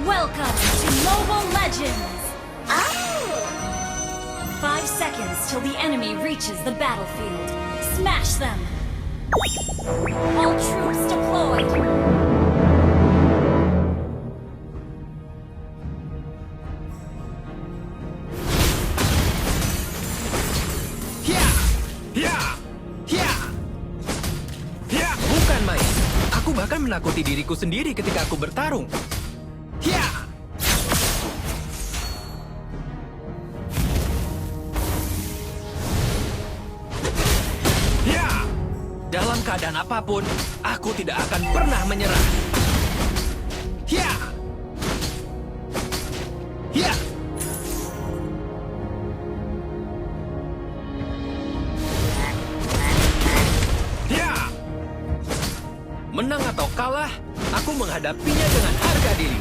Welcome to Mobile Legends! 5 seconds till the enemy reaches the battlefield. Smash them! All troops deployed! Bukan main. Aku bahkan menakuti diriku sendiri ketika aku bertarung. Dalam keadaan apapun, aku tidak akan pernah menyerah. Menang atau kalah, aku menghadapinya dengan harga diri.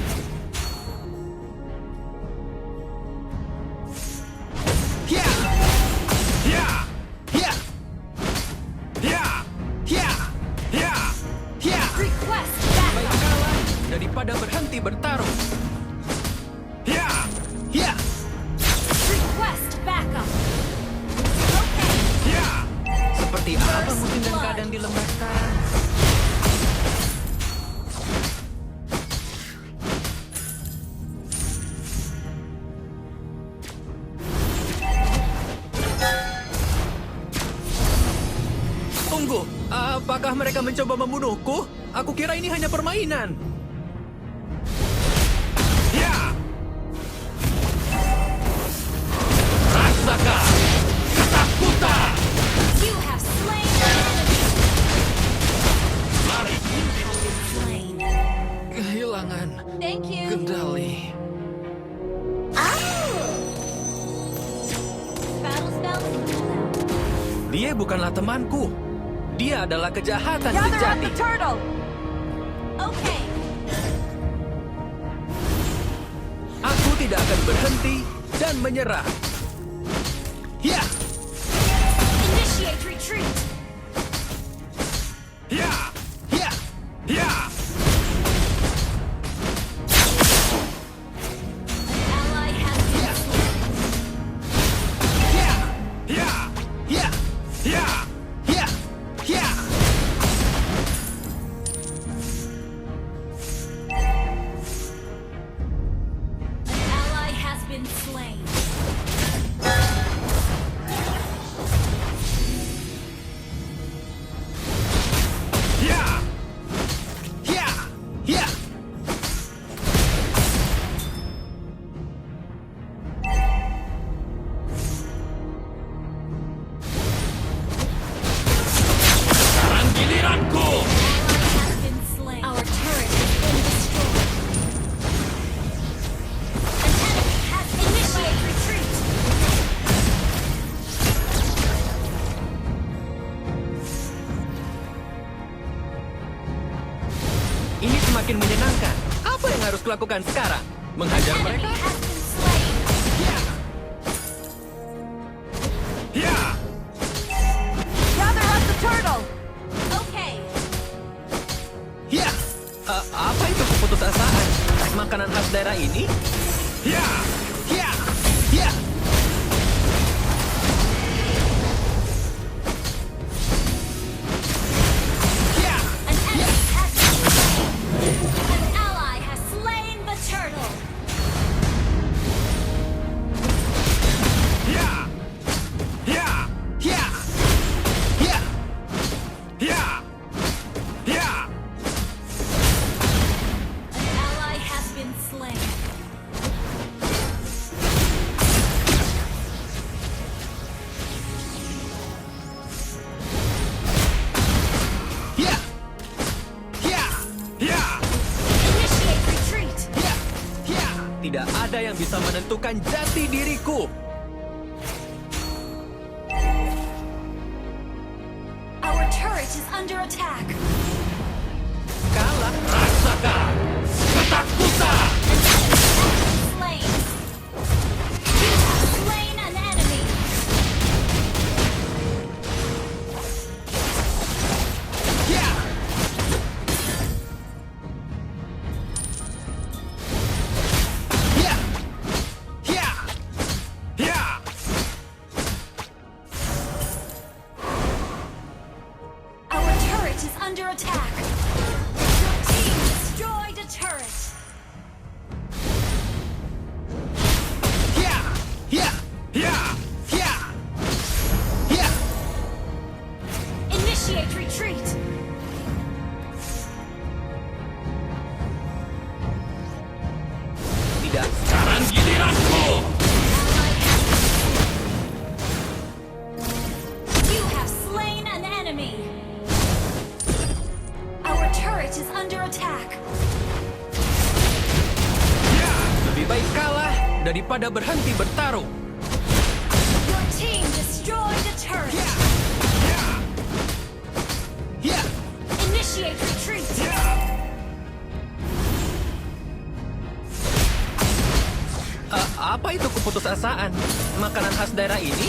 Request Baik backup! kalah daripada berhenti bertarung. Request backup! Okay, Seperti apa musim dan keadaan di lembah sekarang? Tunggu, apakah mereka mencoba membunuhku? Aku kira ini hanya permainan. Rasakan ketakutan. you have slain the enemy! Mari. Slain. Kehilangan Thank you! kendali. Battle spell in cooldown. Dia bukanlah temanku. Dia adalah kejahatan sejati. turtle! Okay, Aku tidak akan berhenti dan menyerah. initiate retreat! Ally has been slain. Ally has been slain. Sekarang giliranku. Ally has been slain. Our turret has been destroyed. An enemy has initiate retreat. Ini semakin menyenangkan. Apa yang harus kulakukan sekarang? Menghajar Enemy mereka? has been slain. Gather up the turtle. Okay, Apa itu keputusasaan? Makanan khas daerah ini? an enemy has been slain. An ally has slain the turtle. An ally has been slain. Initiate retreat. Tidak ada yang bisa menentukan jati diriku. Our turret is under attack. Kalah. Rasakan ketakutan. Slain. You have slain an enemy. tidak, sekarang giliranku! You have slain an enemy. Our turret is under attack. Lebih baik kalah daripada berhenti bertarung. Your team destroyed a turret. Initiate retreat. Apa itu keputusasaan? Makanan khas daerah ini?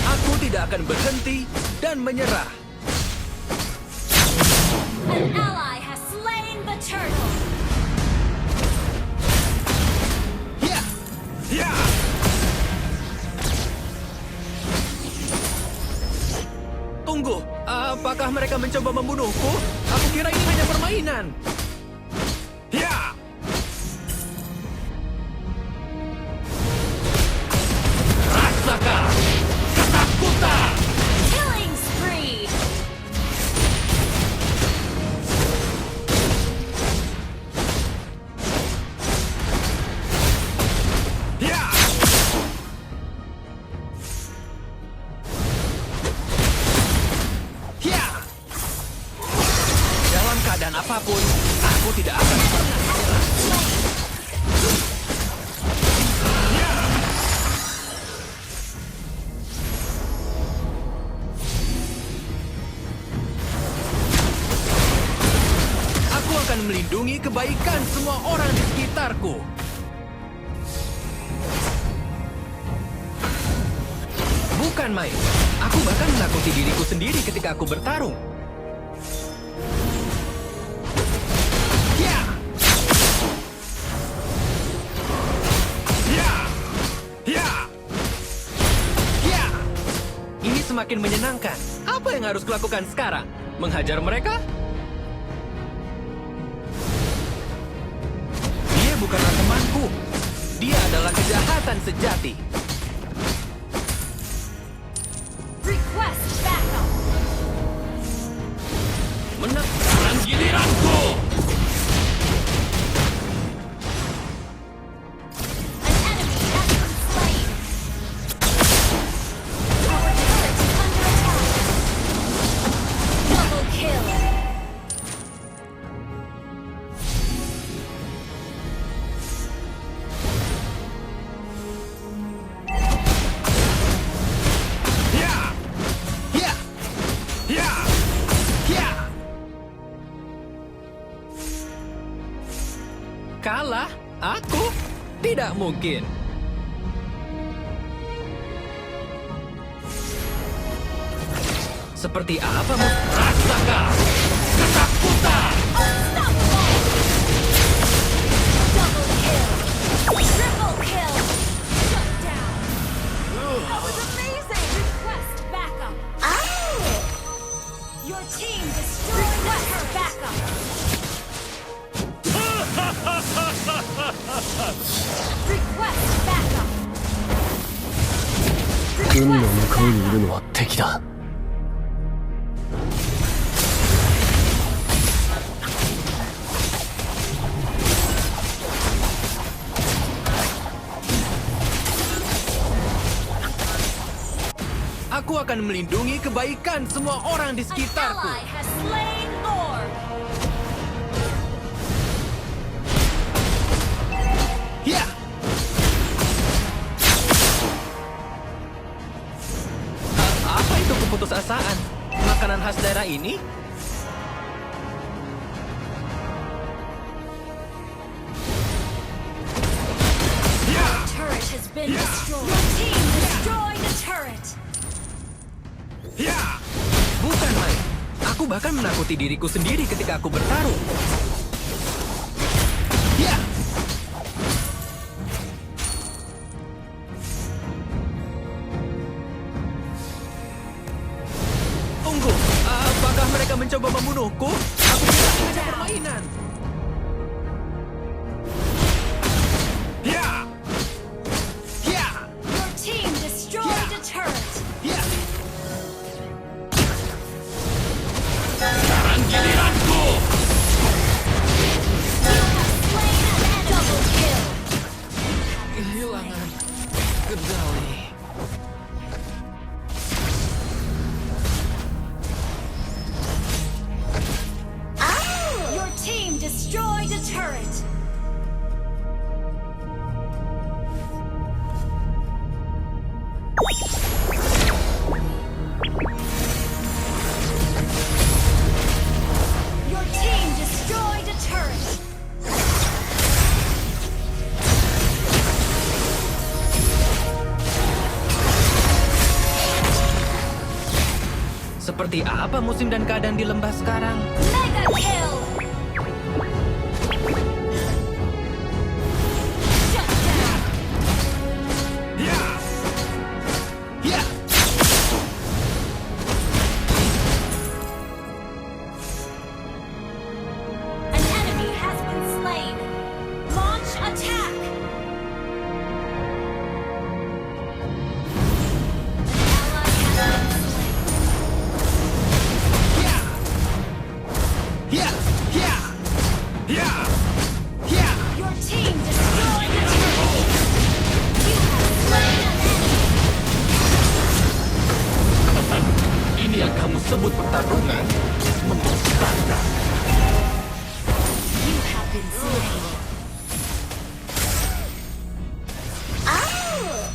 Aku tidak akan berhenti dan menyerah. An ally has slain the turtle. Tunggu, apakah mereka mencoba membunuhku? Aku kira ini hanya permainan. Rasakan ketakutan! Killing spree. Dalam keadaan apapun, aku tidak akan pernah menyerah. Aku akan melindungi kebaikan semua orang di sekitarku. Bukan main. Aku bahkan menakuti diriku sendiri ketika aku bertarung. Ini semakin menyenangkan. Apa yang harus kulakukan sekarang? Menghajar mereka? Dia bukanlah temanku. Dia adalah kejahatan sejati. Request backup. Sekarang giliranku! An enemy has been slain. Our turret is under attack. Double kill. Kalah? Aku? Tidak mungkin. Seperti apa? Rasakan ketakutan! Unstoppable. Double kill. Triple kill. Shut down. That was amazing. Request backup. Your team destroyed her backup. Request backup. 海の向こうにいるのは敵だ。 Aku akan melindungi kebaikan semua orang di An sekitarku. ally has slain Lord. Apa itu keputusasaan? Makanan khas daerah ini? Turret has been destroyed. Your team destroyed a turret. Bukan main. Aku bahkan menakuti diriku sendiri ketika aku bertarung. Tunggu, apakah mereka mencoba membunuhku? Aku kira ini hanya permainan. Your team Seperti apa musim dan keadaan di lembah sekarang? Mega kill! Shut down! An enemy has been slain. Launch attack! An ally has been slain. Your team destroyed the turret! You have slain an enemy! Ini yang kamu sebut pertarungan? Memusnahkan. You have been slain. Oh!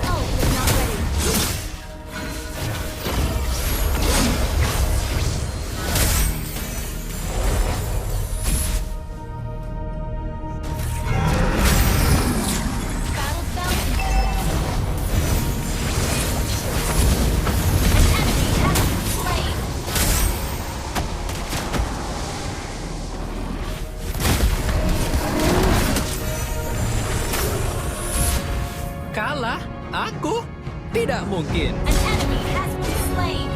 Oh, but not ready. Battle fell and fell. An enemy has been slain. Kalah? Aku? Tidak mungkin. An enemy has been slain.